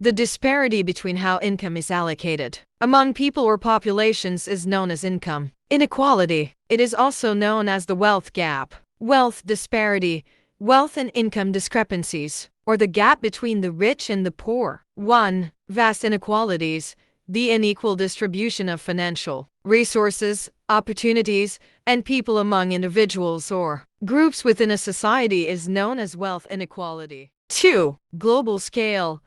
The disparity between how income is allocated among people or populations is known as income inequality. It is also known as the wealth gap, wealth disparity, wealth and income discrepancies, or the gap between the rich and the poor. 1. Vast inequalities. The unequal distribution of financial resources, opportunities, and people among individuals or groups within a society is known as wealth inequality. 2. Global scale.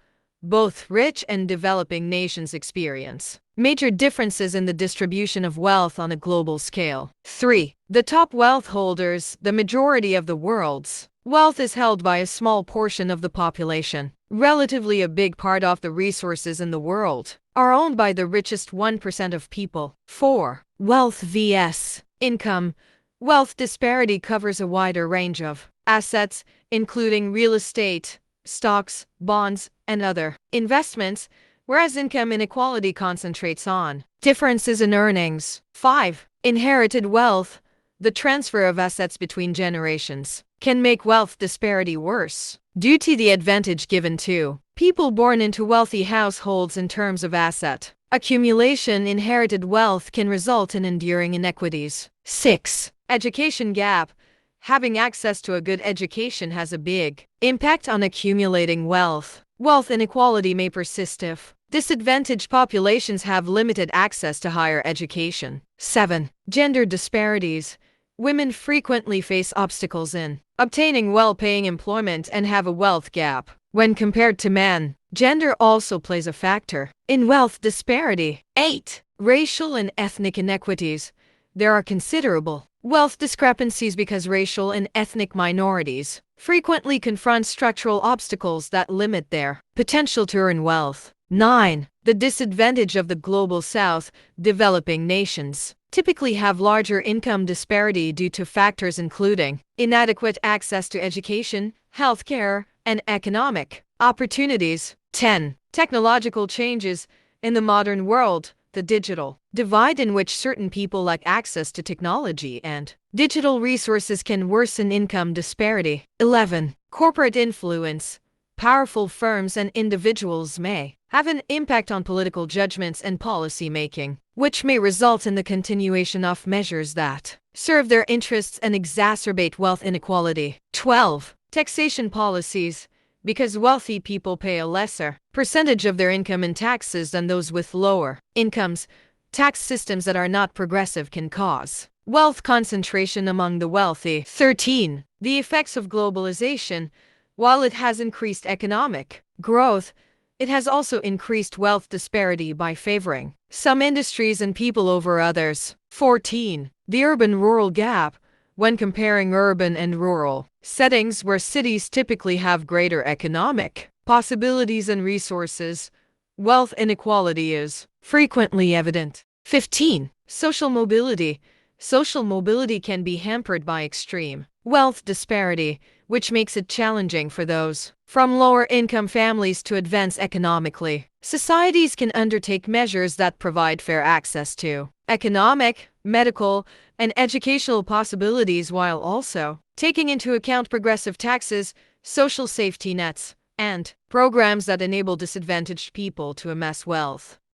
Both rich and developing nations experience major differences in the distribution of wealth on a global scale. 3. The top wealth holders. The majority of the world's wealth is held by a small portion of the population. Relatively a big part of the resources in the world are owned by the richest 1% of people. 4. Wealth vs. income. Wealth disparity covers a wider range of assets, including real estate, stocks, bonds, and other investments, whereas income inequality concentrates on differences in earnings. 5. Inherited wealth. The transfer of assets between generations can make wealth disparity worse due to the advantage given to people born into wealthy households in terms of asset accumulation. Inherited wealth can result in enduring inequities. 6. Education gap. Having access to a good education has a big impact on accumulating wealth. Wealth inequality may persist if disadvantaged populations have limited access to higher education. 7. Gender disparities. Women frequently face obstacles in obtaining well-paying employment and have a wealth gap when compared to men. Gender also plays a factor in wealth disparity. 8. Racial and ethnic inequities. There are considerable wealth discrepancies because racial and ethnic minorities frequently confront structural obstacles that limit their potential to earn wealth. 9. The disadvantage of the global south. Developing nations typically have larger income disparity due to factors including inadequate access to education, healthcare, and economic opportunities. 10. Technological changes. In the modern world, the digital divide in which certain people lack access to technology and digital resources can worsen income disparity. 11. Corporate influence. Powerful firms and individuals may have an impact on political judgments and policy making, which may result in the continuation of measures that serve their interests and exacerbate wealth inequality. 12. Taxation policies. Because wealthy people pay a lesser percentage of their income in taxes than those with lower incomes, tax systems that are not progressive can cause wealth concentration among the wealthy. 13. The effects of globalization. While it has increased economic growth, it has also increased wealth disparity by favoring some industries and people over others. 14. The urban-rural gap. When comparing urban and rural settings where cities typically have greater economic possibilities and resources, wealth inequality is frequently evident. 15. Social mobility. Social mobility can be hampered by extreme wealth disparity, which makes it challenging for those from lower income families to advance economically. Societies can undertake measures that provide fair access to economic, medical, and educational possibilities while also taking into account progressive taxes, social safety nets, and programs that enable disadvantaged people to amass wealth.